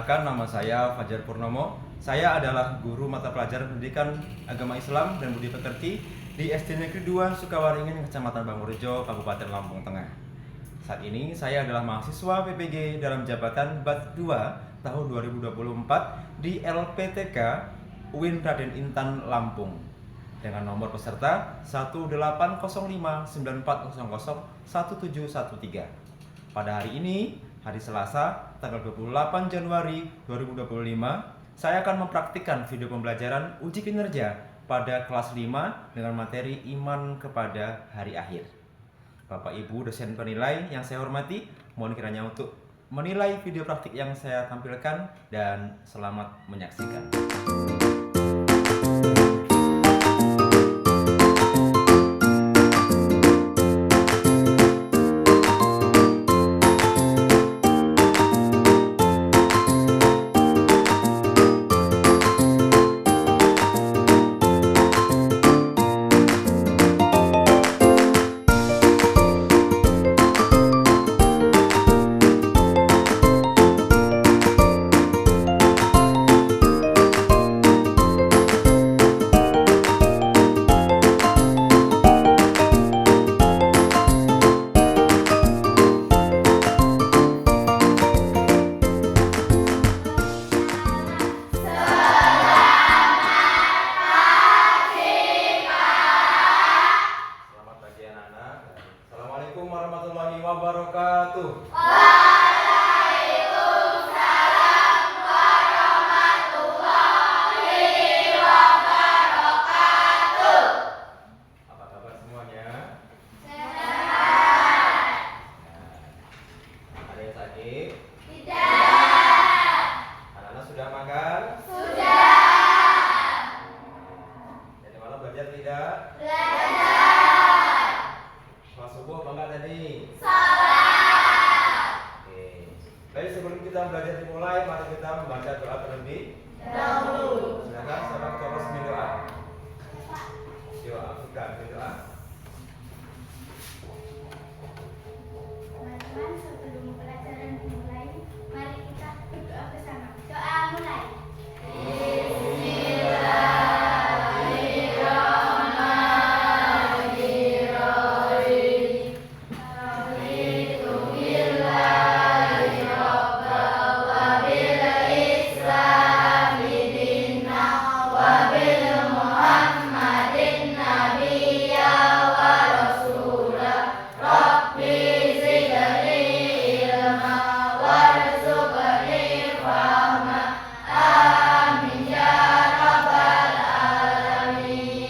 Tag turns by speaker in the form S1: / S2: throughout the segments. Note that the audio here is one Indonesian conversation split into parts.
S1: Perkenalkan, nama saya Fajar Purnomo. Saya adalah guru mata pelajaran pendidikan agama Islam dan budi pekerti di SD Negeri 2 Sukawaringin, Kecamatan Bangurjo, Kabupaten Lampung Tengah. Saat ini saya adalah mahasiswa PPG dalam jabatan Bat 2 tahun 2024 di LPTK UIN Raden Intan Lampung dengan nomor peserta 1805940011713. Pada hari ini, hari Selasa, tanggal 28 Januari 2025, saya akan mempraktikkan video pembelajaran uji kinerja pada kelas 5 dengan materi iman kepada hari akhir. Bapak Ibu dosen penilai yang saya hormati, mohon kiranya untuk menilai video praktik yang saya tampilkan dan selamat menyaksikan. Assalamualaikum warahmatullahi wabarakatuh.
S2: Waalaikumsalam warahmatullahi wabarakatuh.
S1: Apa kabar semuanya?
S2: Sehat.
S1: Ada yang sakit?
S2: Tidak.
S1: Anak-anak sudah makan?
S2: Sudah.
S1: Jadi malam belajar tidak?
S2: Belajar.
S1: Sholat subuh apa enggak tadi?
S2: Salat.
S1: Oke. Baik, sebelum kita belajar dimulai, mari kita membaca doa terlebih
S2: Dahulu.
S1: silakan siapa coba semi doa. Doa, bukan doa.
S2: Teman-teman, sebelum pelajaran dimulai, mari kita berdoa bersama. Doa mulai.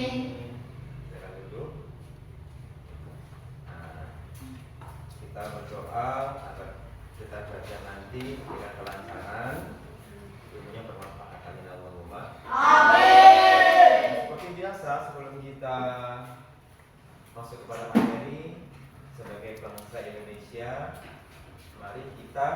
S1: Silakan duduk. Nah, kita berdoa agar kita belajar nanti dengan kelancaran, ilmunya bermanfaat. Amin Allahumma. Seperti biasa, sebelum kita masuk kepada materi sebagai bangsa Indonesia, mari kita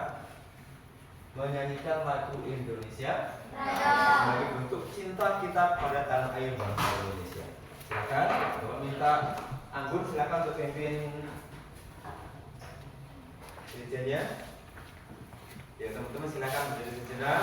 S1: menyanyikan lagu Indonesia sebagai bentuk cinta kita pada tanah air bangsa Indonesia. Silakan, Bapak minta Anggun silakan untuk pimpin dirijennya. Ya, teman-teman silakan berdiri sejenak.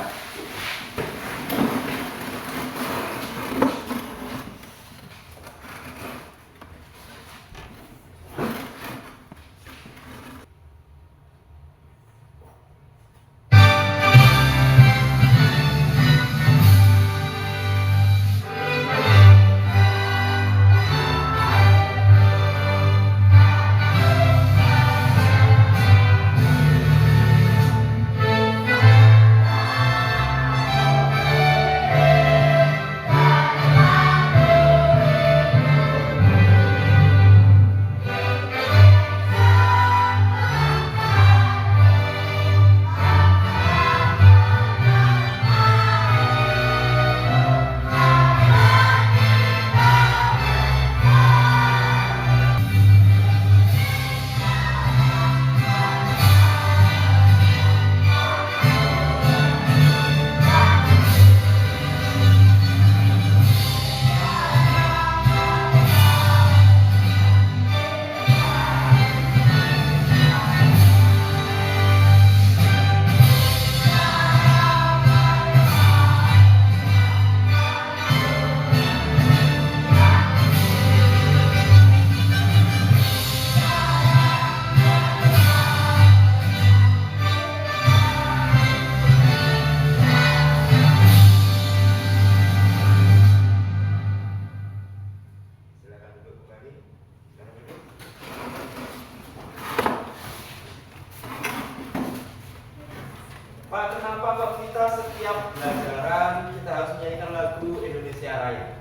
S1: harus menyanyikan lagu Indonesia Raya.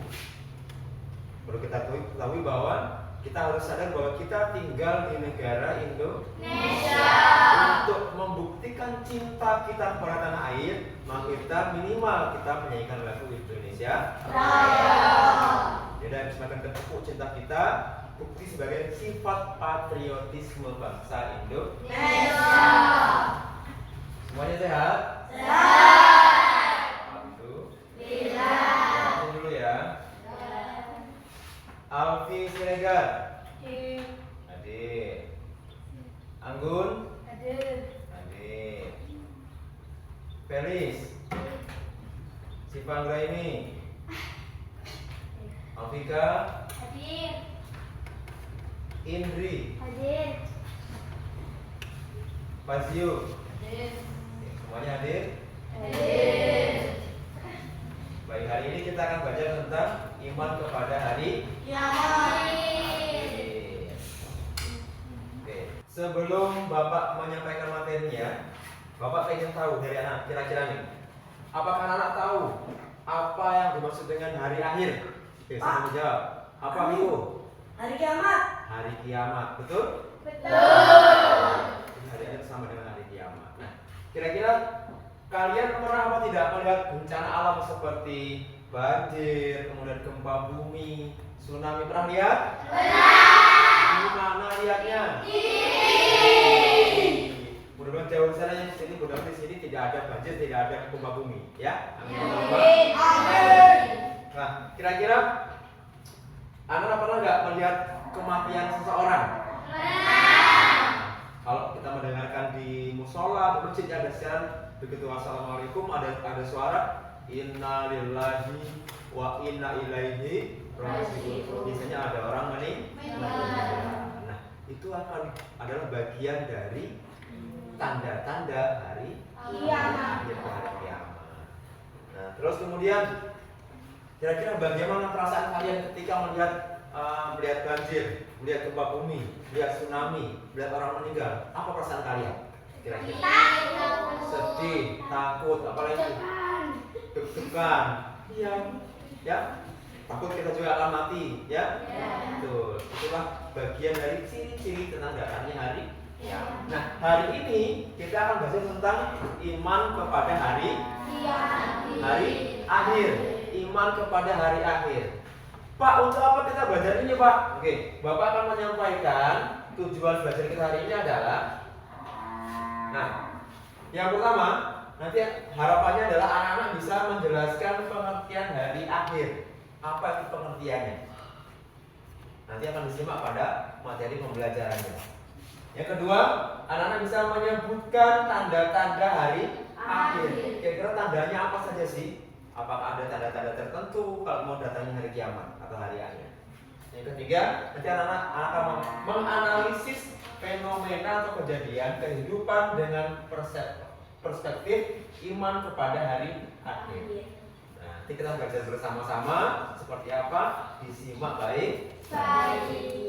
S1: Perlu kita ketahui bahwa kita harus sadar bahwa kita tinggal di negara Indonesia. Untuk membuktikan cinta kita kepada tanah air, maka kita minimal kita menyanyikan lagu Indonesia Raya. Jadi semakin terpupuk cinta kita, bukti sebagai sifat patriotisme bangsa Indonesia. Semuanya sehat? Sehat. Alhamdulillah. Dulu ya. Alfi Siregar. Hadir. Anggun. Hadir. Felis. Siva Anggraini. Alfika.
S2: Hadir.
S1: Indri.
S2: Hadir.
S1: Fazio.
S2: Hadir.
S1: Semuanya hadir?
S2: Hadir.
S1: Baik, hari ini kita akan belajar tentang iman kepada hari
S2: Kiamat.
S1: Oke. Sebelum Bapak menyampaikan materinya, Bapak ingin tahu dari anak kira-kira nih, apakah anak tahu apa yang dimaksud dengan hari akhir? Oke, saya menjawab. Apa itu?
S3: Hari kiamat.
S1: Hari kiamat, betul?
S2: Betul.
S1: Hari akhir sama dengan hari kiamat. Nah, kira-kira kalian pernah apa tidak melihat bencana alam seperti banjir, kemudian gempa bumi, tsunami? Pernah lihat? Pernah. Di mana lihatnya? Mudah-mudahan jauh di sana, yang di sini, mudah-mudahan di sini tidak ada banjir, tidak ada gempa bumi, ya. Amin. Nah, kira-kira anak pernah nggak melihat kematian seseorang? Kalau kita mendengarkan di musola, di masjid ada siaran, begitu assalamualaikum ada suara inna lillahi wa inna ilaihi raji'un. Biasanya ada orang meninggal. Nah, itu akan adalah bagian dari tanda-tanda hari
S2: Kiamat.
S1: hari kiamat. Nah, terus kemudian kira-kira bagaimana perasaan kalian ketika melihat banjir, melihat gempa bumi, melihat tsunami, melihat orang meninggal? Apa perasaan kalian? Kira-kira sedih, takut, apalagi deg-degan, iya, ya, takut kita juga akan mati, ya. Betul. Itulah bagian dari ciri-ciri tentang datangnya hari. Nah, hari ini kita akan bahas tentang iman kepada hari akhir. Iman kepada hari akhir. Pak, untuk apa kita belajar ini, Pak? Oke, Bapak akan menyampaikan tujuan belajar kita hari ini adalah, nah, yang pertama, nanti harapannya adalah anak-anak bisa menjelaskan pengertian hari akhir. Apa itu pengertiannya? Nanti akan disimak pada materi pembelajarannya. Yang kedua, anak-anak bisa menyebutkan tanda-tanda hari akhir. Kira-kira tandanya apa saja sih? Apakah ada tanda-tanda tertentu kalau mau datangnya hari kiamat atau hari akhir? Yang ketiga, nanti anak-anak akan menganalisis fenomena atau kejadian kehidupan dengan perspektif iman kepada hari akhir. Nah, nanti kita belajar bersama-sama seperti apa, disimak baik.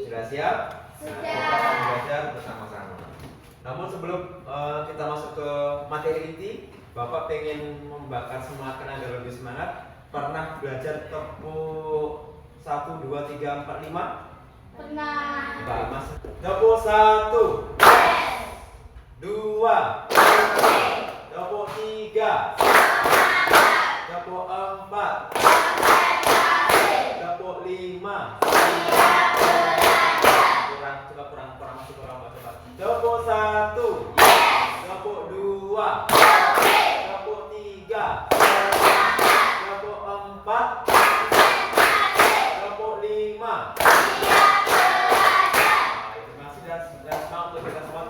S1: Sudah siap? Nah, kita akan belajar bersama-sama. Namun sebelum kita masuk ke materi inti, Bapak pengen membakar semangat agar lebih semangat. Pernah belajar tepuk 1, 2, 3, 4, 5?
S2: Pernah.
S1: Baik, Mas. Tepuk 1, 2, tepuk 3, tepuk 4, tepuk 5. Kurang masuk cepat. Tepuk 1, tepuk 2, tepuk 3, tepuk 4, tepuk 5. Terima kasih dan semangat untuk kita semua.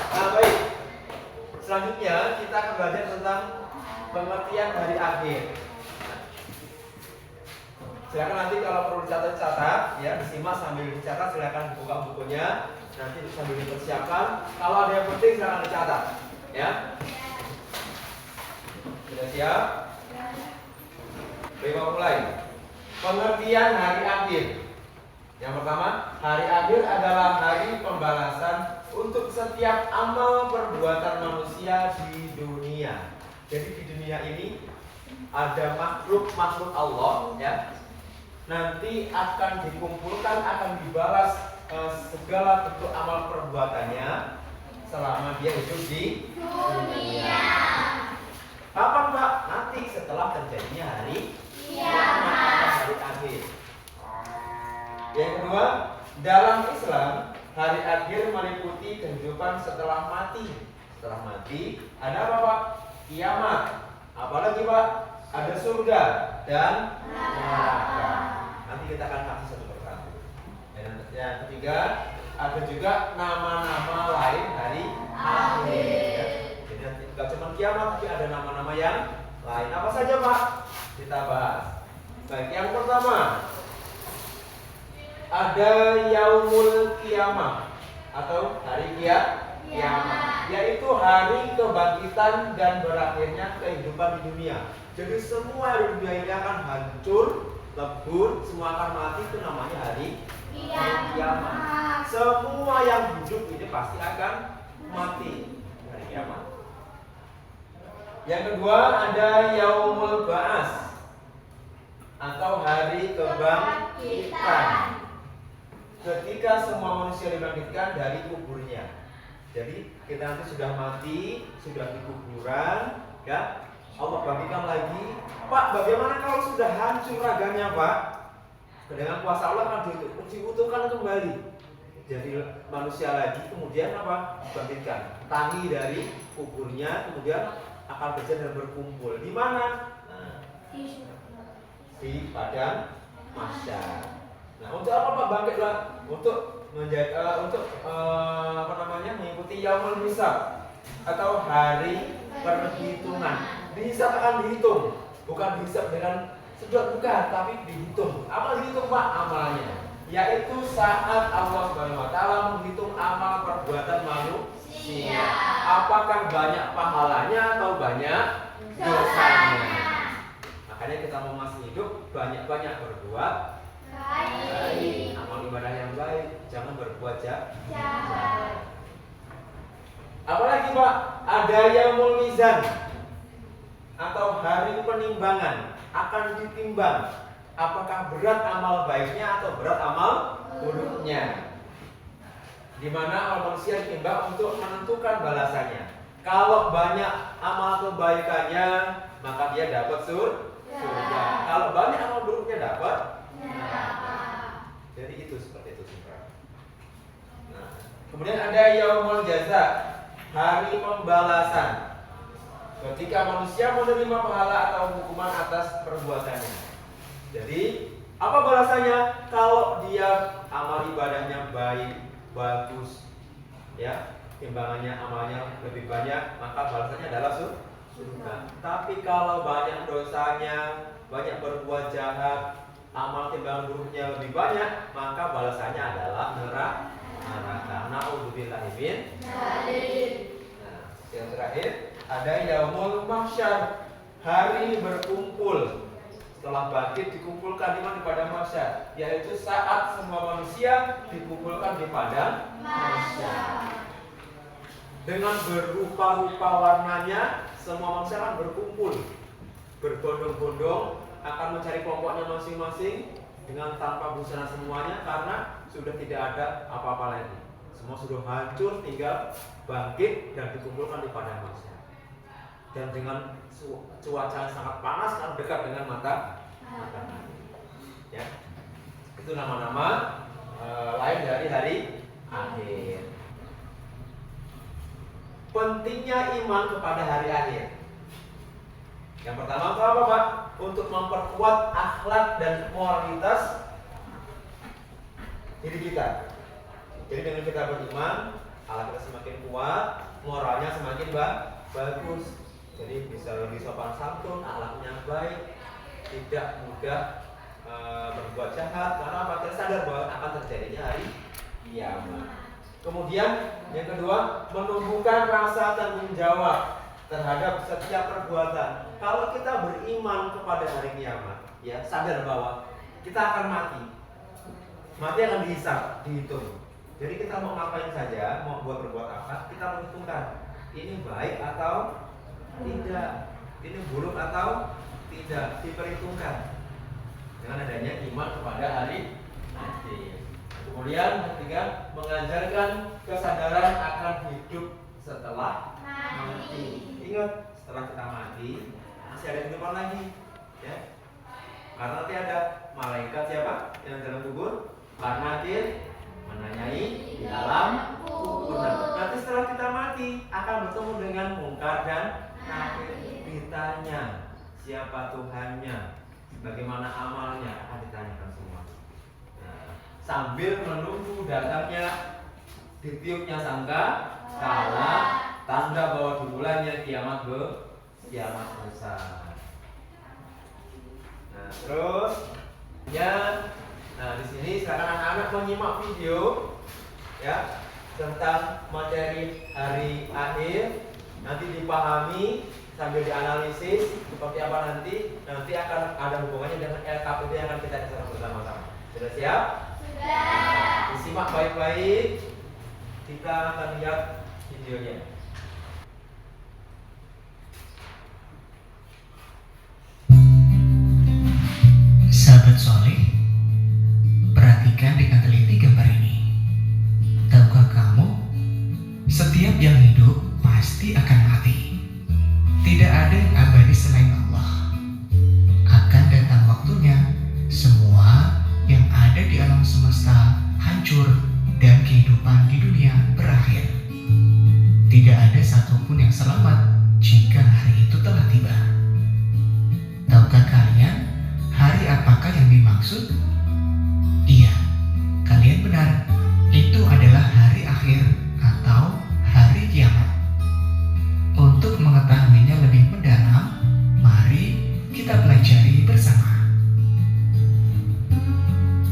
S1: Nah, baik. Selanjutnya kita akan belajar tentang pengertian hari akhir. Silakan nanti kalau perlu dicatat, ya, disimak sambil dicatat. Silakan buka bukunya, nanti sambil dipersiapkan. Kalau ada yang penting silakan dicatat, ya. Sudah siap? Baik, mau mulai. Pengertian hari akhir. Yang pertama, hari akhir adalah hari pembalasan untuk setiap amal perbuatan manusia di dunia. Jadi di dunia ini ada makhluk Allah ya. Nanti akan dikumpulkan, akan dibalas segala bentuk amal perbuatannya selama dia hidup di dunia. Kapan Pak? Nanti setelah terjadinya hari kiamat, hari akhir. Yang kedua, dalam Islam hari akhir meliputi kehidupan setelah mati. Setelah mati ada apa Pak? Kiamat. Apalagi Pak? Ada surga dan neraka. Nanti kita akan kasih satu persatu. Yang ketiga, ada juga nama-nama lain hari akhir. Jadi tidak cuma kiamat, tapi ada nama-nama yang lain. Apa saja Pak? Kita bahas. Baik, yang pertama ada Yaumul Qiyamah atau hari kiamat, yaitu hari kebangkitan dan berakhirnya kehidupan di dunia. Jadi semua di dunia ini akan hancur, lebur, semua akan mati, itu namanya hari kiamat. Semua yang hidup ini pasti akan mati, hari kiamat. Yang kedua ada Yaumul Ba'ats atau hari kebangkitan. Ketika semua manusia dibangkitkan dari kuburnya. Jadi kita nanti sudah mati, sudah di kuburan, ya. Allah bangkitkan lagi. Pak, bagaimana kalau sudah hancur raganya, Pak? Dengan kuasa Allah akan diutuhkan kembali. Jadi manusia lagi, kemudian apa? Bangkitkan. Tangi dari kuburnya, kemudian akan berjalan dan berkumpul. Di mana? Nah, di padang mahsyar. Nah, untuk apa Pak bangkitlah? Untuk mengikuti yaumul hisab atau hari perhitungan. Dihisab akan dihitung, bukan dihisab dengan sedot, bukan, tapi dihitung. Apa dihitung Pak? Amalnya, yaitu saat Allah Subhanahu wa taala menghitung amal perbuatan manusia. Apakah banyak pahalanya atau banyak dosanya? Makanya kita mau masih hidup, banyak-banyak berbuat baik, amal ibadah yang baik, jangan berbuat jahat. Apalagi Pak, ada Yaumul Mizan atau hari penimbangan, akan ditimbang apakah berat amal baiknya atau berat amal buruknya. Di mana amal manusia ditimbang untuk menentukan balasannya. Kalau banyak amal kebaikannya, maka dia dapat surga. Kalau banyak amal buruknya dapat neraka. Jadi itu seperti itu sih. Nah, kemudian ada Yaumul Jaza, hari pembalasan. Ketika manusia menerima pahala atau hukuman atas perbuatannya. Jadi apa balasannya? Kalau dia amal ibadahnya baik, bagus, ya, timbangannya amalnya lebih banyak, maka balasannya adalah surga. Tapi kalau banyak dosanya, banyak berbuat jahat, amal timbangan buruknya lebih banyak, maka balasannya adalah neraka. Na'udzubillahi min dzalik. Nah, yang terakhir ada Yaumul Mahsyar, hari berkumpul. Setelah bangkit dikumpulkan di mana? Di padang mahsyar, yaitu saat semua manusia dikumpulkan di padang mahsyar. Dengan berupa-rupa warnanya, semua manusia akan berkumpul, berbondong-bondong, akan mencari kelompoknya masing-masing dengan tanpa busana semuanya, karena sudah tidak ada apa-apa lagi. Semua sudah hancur, tinggal bangkit dan dikumpulkan di padang mahsyar. Dan dengan cuaca yang sangat panas, kan dekat dengan mata. Ya, itu nama-nama lain dari hari akhir. Pentingnya iman kepada hari akhir. Yang pertama itu apa Pak? Untuk memperkuat akhlak dan moralitas diri kita. Jadi dengan kita beriman, akhlak kita semakin kuat, moralnya semakin bagus. Jadi bisa lebih sopan santun, akhlaknya baik, tidak mudah berbuat jahat, karena apa? Kita sadar bahwa akan terjadinya hari kiamat. Kemudian yang kedua, menumbuhkan rasa tanggung jawab terhadap setiap perbuatan. Kalau kita beriman kepada hari kiamat, ya sadar bahwa kita akan mati. Mati akan dihisab, dihitung. Jadi kita mau ngapain saja, mau berbuat apa, kita menentukan ini baik atau tidak. ini buruk atau tidak, diperhitungkan dengan adanya iman kepada hari nanti. Kemudian yang ketiga, mengajarkan kesadaran akan hidup setelah mati. Ingat, setelah kita mati masih ada kehidupan lagi, ya. Karena nanti ada malaikat siapa yang dalam kubur, Nakir menanyai di dalam kubur. Nanti setelah kita mati akan bertemu dengan Mungkar dan Nakir. Ditanya siapa Tuhannya, bagaimana amalnya, akan ditanyakan semua. Nah, sambil menunggu datangnya ditiupnya sangka kala, tanda bahwa dimulainya kiamat besar. Nah, terus di sini sekarang anak-anak menyimak video ya tentang materi hari akhir, nanti dipahami sambil dianalisis seperti apa nanti akan ada hubungannya dengan LKPD yang akan kita bicara bersama-sama. Sudah siap? Sudah. Disimak baik-baik. Kita akan lihat videonya.
S3: Sahabat soleh, perhatikan dengan teliti gambar ini. Tahukah kamu, setiap yang hidup pasti akan mati. Tidak ada yang abadi selain Allah. Akan datang waktunya, semua yang ada di alam semesta hancur dan kehidupan di dunia berakhir. Tidak ada satupun yang selamat jika hari itu telah tiba. Tahukah kalian hari apakah yang dimaksud? Iya, kalian benar. Itu adalah hari akhir atau hari kiamat. Untuk mengetahuinya lebih mendalam, mari kita pelajari bersama.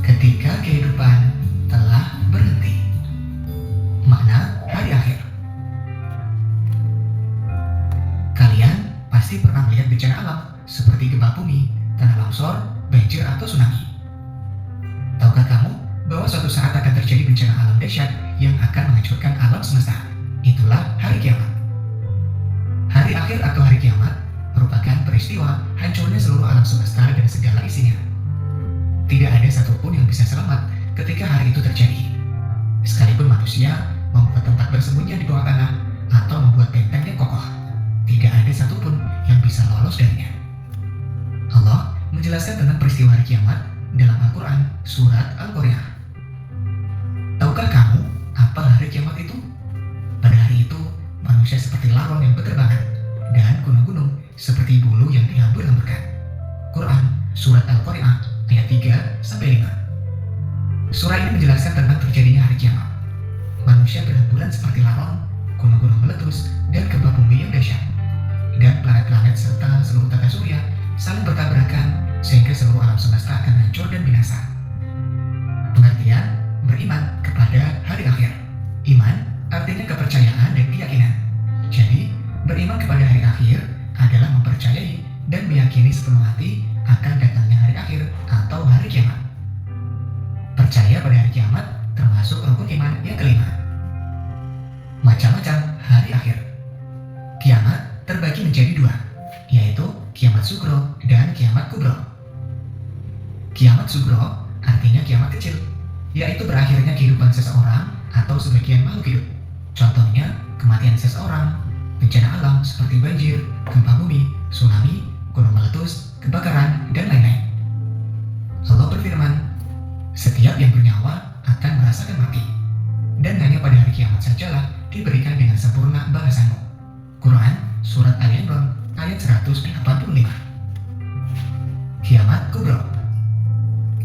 S3: Ketika kehidupan telah berhenti. Makna hari akhir. Kalian pasti pernah melihat bencana alam seperti gempa bumi, tanah longsor, banjir atau tsunami. Tahukah kamu bahwa suatu saat akan terjadi bencana alam dahsyat yang akan menghancurkan alam semesta? Itulah hari kiamat. Hari akhir atau hari kiamat merupakan peristiwa hancurnya seluruh alam semesta dan segala isinya. Tidak ada satupun yang bisa selamat ketika hari itu terjadi. Sekalipun manusia membuat tempat bersembunyi di bawah tanah atau membuat benteng yang kokoh, tidak ada satupun yang bisa lolos darinya. Allah menjelaskan tentang peristiwa hari kiamat dalam Al-Quran surat Al-Qari'ah. Tahukah kamu apa hari kiamat itu? Pada hari itu, manusia seperti laron yang berterbangan dan gunung-gunung seperti bulu yang dihambur-hamburkan. Quran surat Al-Qari'ah ayat 3-5. Surah ini menjelaskan tentang terjadinya hari kiamat. Manusia berhamburan seperti laron, gunung-gunung meletus, dan gempa bumi yang dahsyat. Dan planet-planet serta seluruh tata surya saling bertabrakan sehingga seluruh alam semesta akan hancur dan binasa. Pengertian beriman kepada hari akhir. Iman artinya kepercayaan dan keyakinan. Jadi, beriman kepada hari akhir adalah mempercayai dan meyakini sepenuh hati akan datangnya hari akhir atau hari kiamat. Percaya pada hari kiamat termasuk rukun iman yang kelima. Macam-macam hari akhir. Kiamat terbagi menjadi dua, yaitu kiamat sugro dan kiamat kubro. Kiamat sugro artinya kiamat kecil, yaitu berakhirnya kehidupan seseorang atau sebagian makhluk hidup. Contohnya kematian seseorang, bencana alam seperti banjir, gempa bumi, tsunami, gunung meletus, kebakaran, dan lain-lain. Allah berfirman, setiap yang bernyawa akan merasakan mati, dan hanya pada hari kiamat sajalah diberikan dengan sempurna balasanmu. Quran surat Ali Imran ayat 185. Kiamat kubro.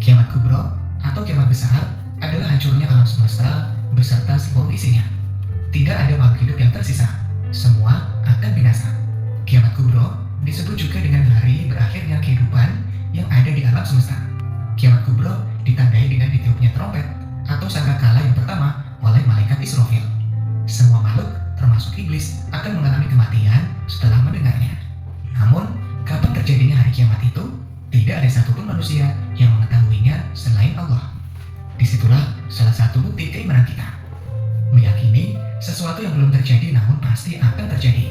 S3: Kiamat kubro atau kiamat besar adalah hancurnya alam semesta beserta seluruh isinya. Tidak ada makhluk hidup yang tersisa. Semua akan binasa. Kiamat kubro disebut juga dengan hari berakhirnya kehidupan yang ada di alam semesta. Kiamat kubro ditandai dengan ditiupnya trompet atau sangkakala yang pertama oleh malaikat Israfil. Semua makhluk termasuk iblis akan mengalami kematian setelah mendengarnya. Namun, kapan terjadinya hari kiamat itu? Tidak ada satupun manusia yang mengetahuinya selain Allah. Disitulah salah satu bukti keimanan kita. Meyakini sesuatu yang belum terjadi namun pasti akan terjadi.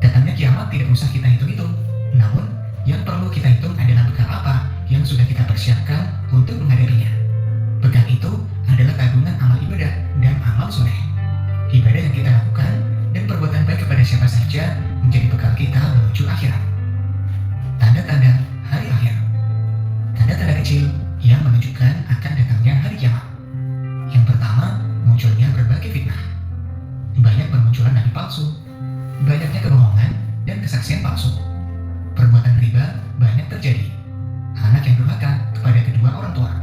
S3: Datangnya kiamat tidak usah kita hitung-hitung. pasien palsu. Perbuatan riba banyak terjadi. Anak yang durhaka kepada kedua orang tua.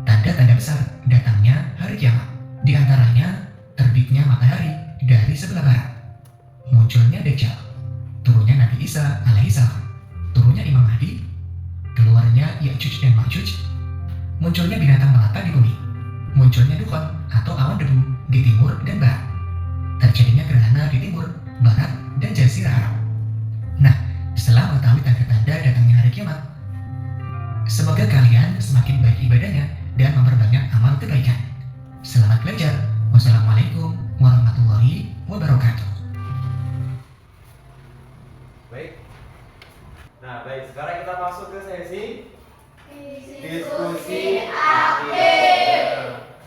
S3: Tanda-tanda besar datangnya hari kiamat. Di antaranya terbitnya matahari dari sebelah barat. Munculnya Dajjal. Turunnya Nabi Isa alaihissalam. Turunnya Imam Mahdi. Keluarnya Ya'juj dan Ma'juj. Munculnya binatang melata di bumi. Munculnya dukhan atau awan debu di timur dan barat. Terjadinya gerhana di timur, barat, dan jazirah Arab. Nah, setelah mengetahui tanda-tanda datangnya hari kiamat, semoga kalian semakin baik ibadahnya dan memperbanyak amal kebaikan. Selamat belajar. Wassalamualaikum warahmatullahi wabarakatuh.
S1: Baik. Nah, baik. Sekarang kita masuk ke sesi diskusi akhir.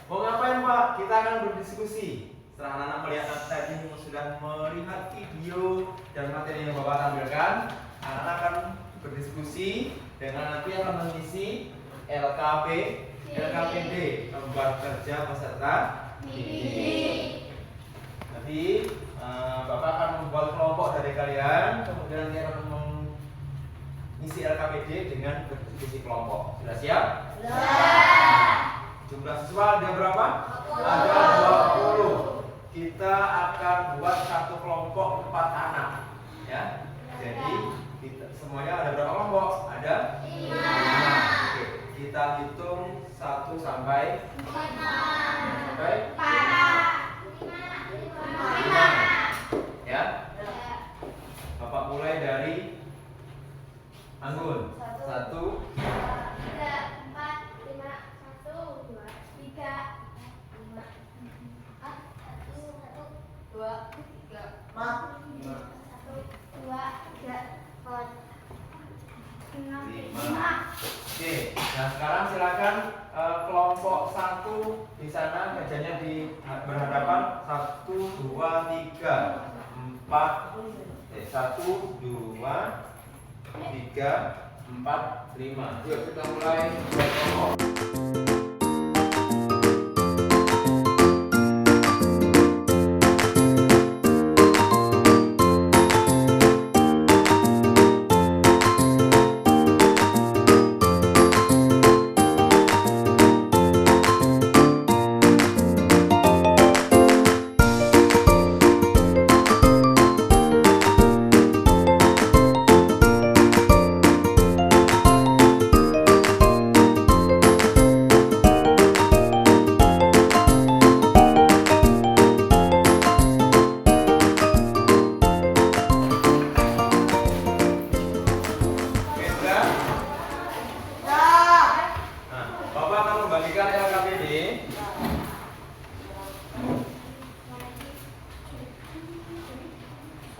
S1: Mau ngapain, Pak? Kita akan berdiskusi. Setelah anak-anak melihat tadi sudah melihat video dan materi yang Bapak tampilkan, anak-anak akan berdiskusi dengan nanti akan mengisi LKPD, lembar kerja peserta didik. Nanti Bapak akan membuat kelompok dari kalian, kemudian nanti akan mengisi LKPD dengan berdiskusi kelompok. Sudah siap?
S2: Sudah.
S1: Jumlah siswa ada berapa? Ada 20. Kita akan buat satu kelompok 4 anak, ya. Jadi semuanya ada berapa kelompok? Ada 5. Oke, kita hitung 1 sampai 5. Ya. Bapak mulai dari Anggun. 1, 5. Oke, nah sekarang silakan kelompok 1 di sana mejanya berhadapan 1, 2, 3, 4. 1, 2, 3, 4, 5. Yuk kita mulai kelompok.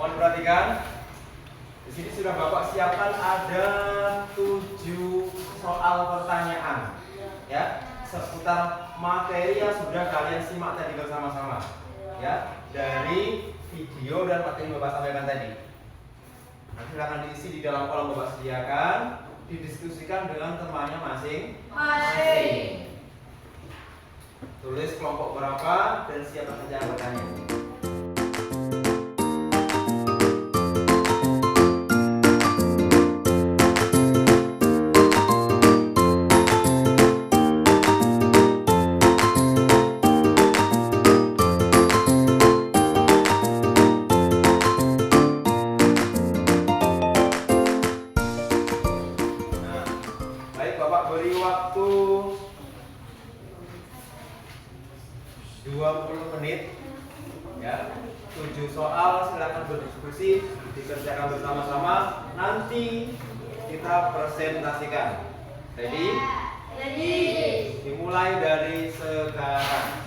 S1: Mohon perhatikan. Di sini sudah Bapak siapkan ada 7 soal pertanyaan, ya, seputar materi yang sudah kalian simak tadi bersama-sama, ya, dari video dan materi yang Bapak sampaikan tadi. Nanti akan diisi di dalam kolom Bapak sediakan, didiskusikan dengan temannya masing-masing. Tulis kelompok berapa dan siapa saja yang bertanya. Beri waktu 20 menit, ya. 7 soal, silakan berdiskusi, dikerjakan bersama-sama. Nanti kita presentasikan. Ready?
S2: Ready.
S1: Dimulai dari sekarang.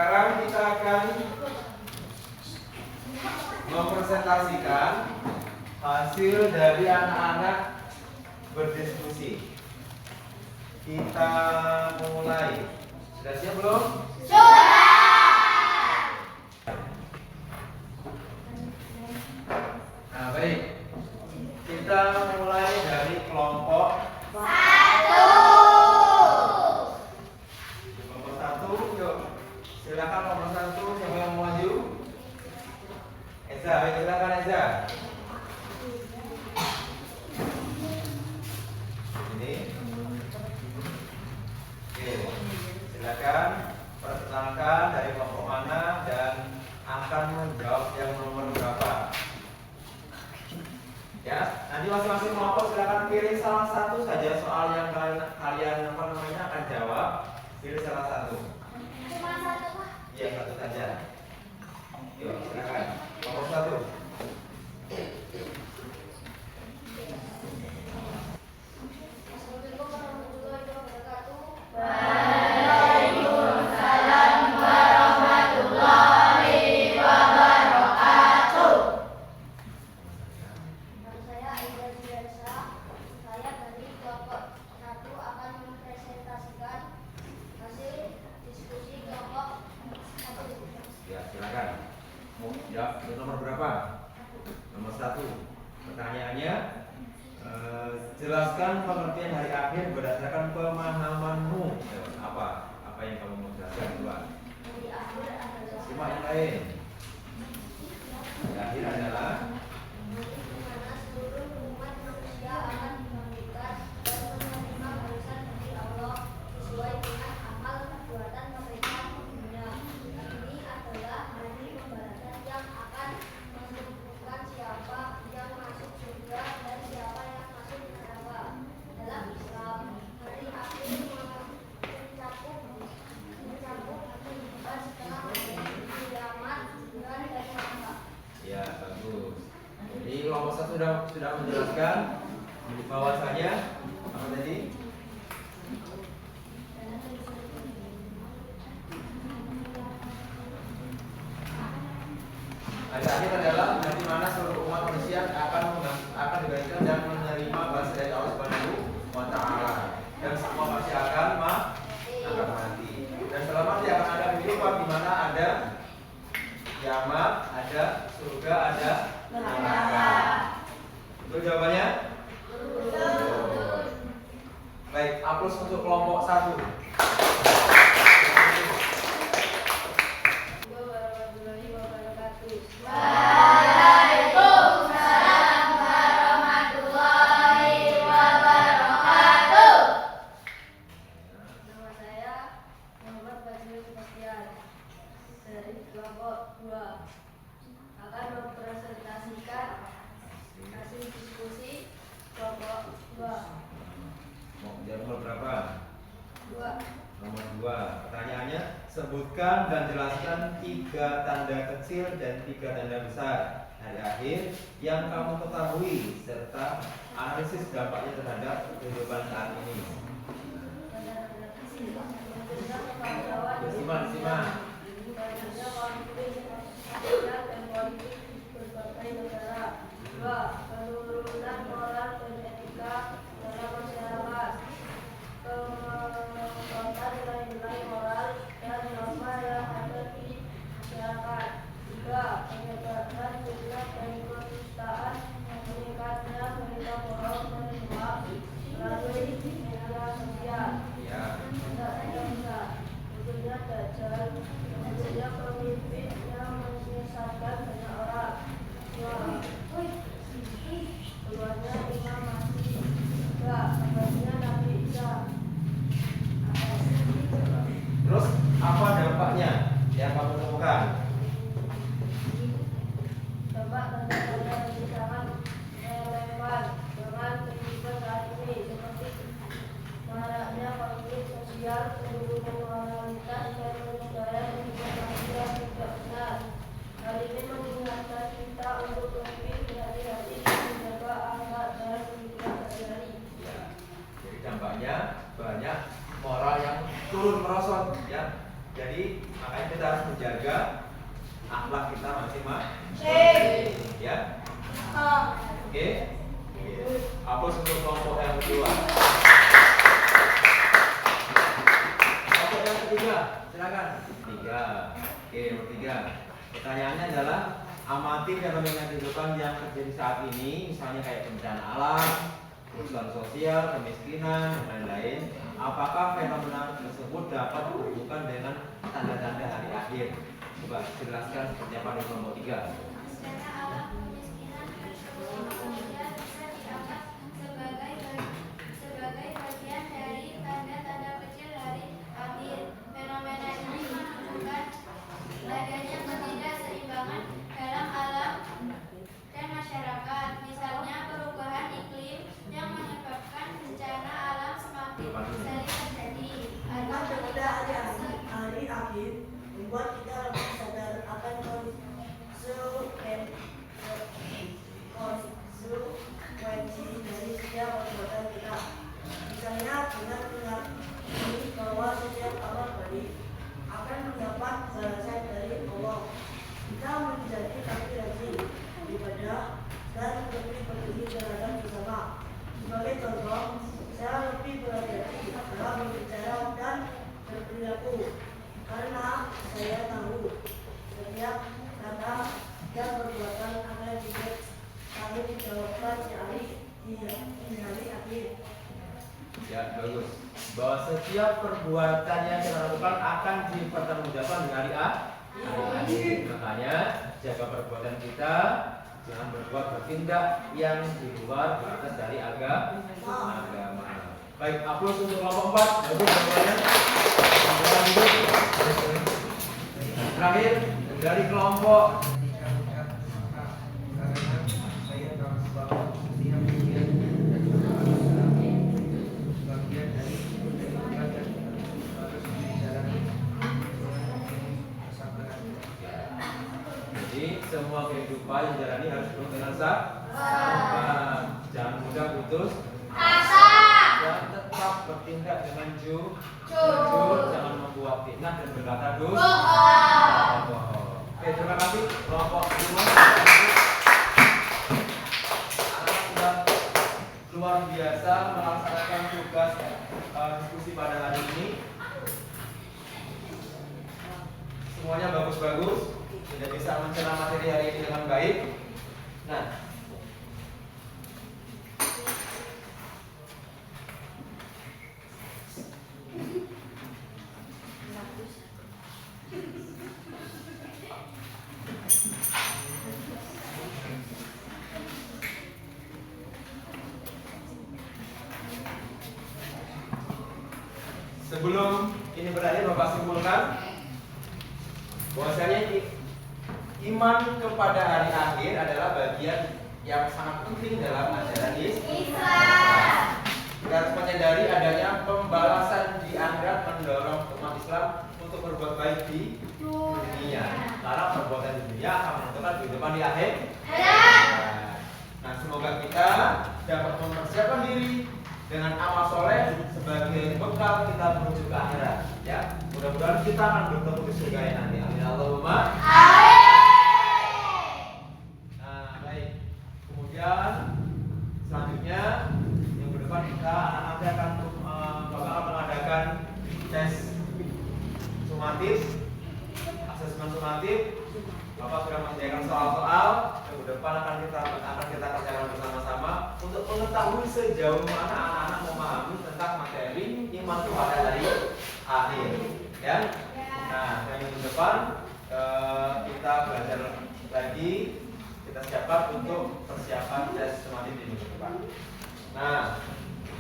S1: Sekarang kita akan mempresentasikan hasil dari anak-anak berdiskusi. Kita mulai. Sudah siap belum? Nah, baik. Kita mulai dari kelompok Nomor 1, yuk. Silakan nomor 1, siapa yang mau maju? Eza, ayo silakan Eza. Ini. Oke, silakan perkenalkan dari kelompok mana dan akan menjawab yang nomor berapa. Ya, nanti masing-masing kelompok silakan pilih salah satu saja soal yang kalian akan jawab. Pilih salah satu.
S2: Cuma satu, Pak.
S1: Iya, satu saja. Yuk, silakan. Nomor 1.
S2: Assalamualaikum warahmatullahi wabarakatuh.
S4: Waalaikumsalam warahmatullahi wabarakatuh.
S2: Nama saya Aida Diansa. Saya dari kelompok 1 akan mempresentasikan hasil diskusi kelompok 1.
S1: Ya, silakan. Mau jawab nomor berapa? Nomor 1. Pertanyaannya, jelaskan pengertian hari akhir berdasarkan pemahamanmu. Apa yang kamu mau jelaskan dulu?
S2: Hari akhir adalah
S1: Simak yang lain. Hari akhir adalah
S2: di mana seluruh umat manusia akan dibangkitkan dan menerima balasan dari Allah sesuai dengan amal perbuatan mereka di dunia. Ini adalah hari pembalasan yang akan menentukan siapa yang masuk surga dan siapa yang masuk neraka. Dalam Islam, hari akhir mencakup kehidupan setelah kiamat dan dari neraka.
S1: ya bagus. Jadi kelompok 1 sudah menjelaskan bahwasanya apa tadi? Hari akhir adalah di mana seluruh umat manusia akan diberikan dan menerima balas dari Allah Subhanahu wa taala. Dan semua pasti akan mati. Dan setelah mati akan ada kehidupan di mana ada kiamat, ada surga, ada neraka. Itu jawabannya? Baik, aplaus untuk kelompok 1.
S2: Warahmatullahi wabarakatuh.
S4: Waalaikumsalam warahmatullahi wabarakatuh.
S2: Nama saya Muhammad Fazil Sebastian dari kelompok 2 akan mempresentasikan hasil diskusi kelompok 2.
S1: Mau jawab nomor berapa?
S2: 2.
S1: Nomor 2. Pertanyaannya, sebutkan dan jelaskan 3 tanda kecil dan 3 tanda besar hari akhir yang kamu ketahui serta analisis dampaknya terhadap kehidupan saat ini. Simak.
S2: Selanjutnya konflik sosial dan politik berbagai negara. 2. Penurunan moral dan etika dalam masyarakat. Pengembangan nilai-nilai moral dan norma yang ada di masyarakat. 3. Penyebaran fitnah dan kedustaan, meningkatnya berita bohong dan hoax melalui media sosial.
S1: Ya.
S2: Tentunya Dajjal, tentunya pemimpin yang menyesatkan banyak orang. Keluarnya Imam Mahdi. 3. Kabarnya Nabi Isa.
S1: Terus apa dampaknya yang kamu temukan?
S2: Dampak tanda-tanda yang sangat relevan dengan kehidupan saat ini seperti maraknya konflik sosial, penurunan moralitas, dan penyebaran informasi yang tidak benar. Hal ini mengingatkan kita untuk lebih berhati-hati dan menjaga akhlak dan pemikiran sehari-hari.
S1: Ya. Jadi dampaknya banyak moral yang turun merosot ya. Jadi makanya kita harus menjaga akhlak kita masing-masing. Ya. Oke. Aplaus untuk kelompok yang kedua. Kelompok yang ketiga, silakan. Tiga. Oke, nomor 3. Pertanyaannya adalah amati fenomena kehidupan yang terjadi saat ini, misalnya kayak bencana alam, kerusuhan sosial, kemiskinan, dan lain-lain. Apakah fenomena tersebut dapat dihubungkan dengan tanda-tanda hari akhir? Coba jelaskan seperti apa di kelompok 3.
S2: Bencana alam, kemiskinan, persekusi pekerja bisa dianggap sebagai bagian dari tanda-tanda kecil hari akhir. Fenomena ini menunjukkan adanya ketidakseimbangan dalam alam dan masyarakat. Misalnya perubahan iklim yang menyebabkan bencana alam semakin sering terjadi.
S5: Tanda hari akhir membuat kita lebih sadar akan konsekuensi dari setiap perbuatan kita. Misalnya dengan mengakui bahwa setiap amal baik akan mendapat balasan dari Allah. Kita menjadi kaki rajin beribadah dan lebih peduli terhadap sesama. Sebagai contoh, saya lebih berhati-hati dalam berbicara dan berperilaku karena saya tahu setiap kata dan perbuatan akan tanggung jawabkan di hari akhir.
S1: Ya, bagus. Bahwa setiap perbuatan yang kita lakukan akan dipertanggungjawabkan di hari akhir. Makanya jaga perbuatan kita, jangan berbuat bertindak yang di luar batas dari agama. Baik, aplaus untuk kelompok 4. Bagus jawabannya. Terakhir dari kelompok semua kehidupan yang dijalani harus penuh dengan sabar. Jangan mudah putus asa. Dan tetap bertindak dengan jujur. Jangan membuat fitnah dan berkata bohong. Oke, terima kasih kelompok 5. Anak sudah luar biasa melaksanakan tugas diskusi pada hari ini. Semuanya bagus-bagus. Sudah bisa mencerna materi hari ini dengan baik. Nah, sebelum ini berakhir, Bapak simpulkan bahwasanya iman kepada hari akhir adalah bagian yang sangat penting dalam ajaran Islam. Kita harus menyadari adanya pembalasan di akhirat mendorong umat Islam untuk berbuat baik di dunia. Karena perbuatan di dunia akan menentukan kehidupan di akhir. Nah, semoga kita dapat mempersiapkan diri dengan amal soleh sebagai bekal kita menuju ke akhirat. Ya, mudah-mudahan kita akan bertemu di surga yang nanti. Amin Allahumma. Selanjutnya yang berdepan kita nanti akan bakal mengadakan tes sumatif, asesmen sumatif. Bapak sudah menyediakan soal-soal yang berdepan akan kita kerjakan bersama-sama untuk mengetahui sejauh mana anak-anak memahami tentang materi iman pada hari akhir. Ya. Nah, yang berdepan kita belajar lagi. Kita siapkan untuk persiapan tes sumatif di minggu depan. Nah,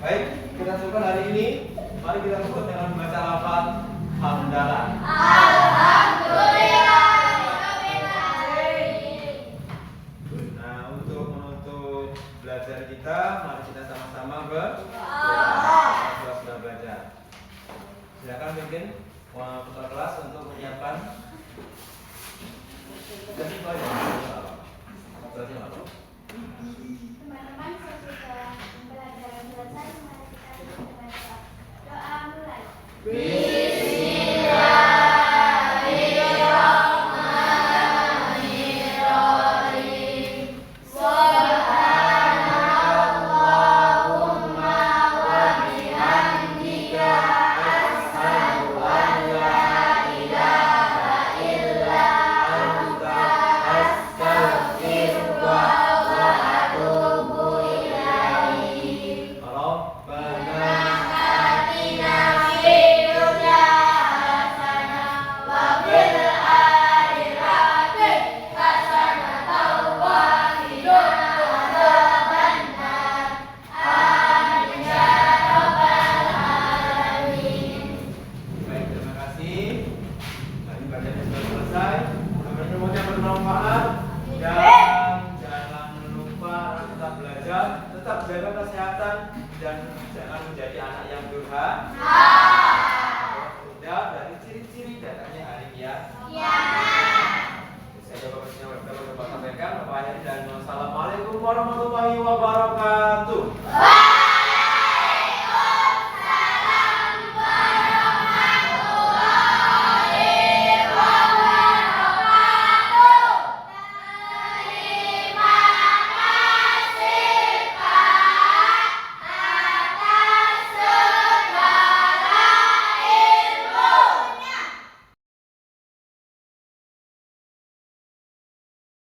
S1: baik, kita coba hari ini. Mari kita tutup dengan membaca lafaz hamdalah.
S4: Alhamdulillah.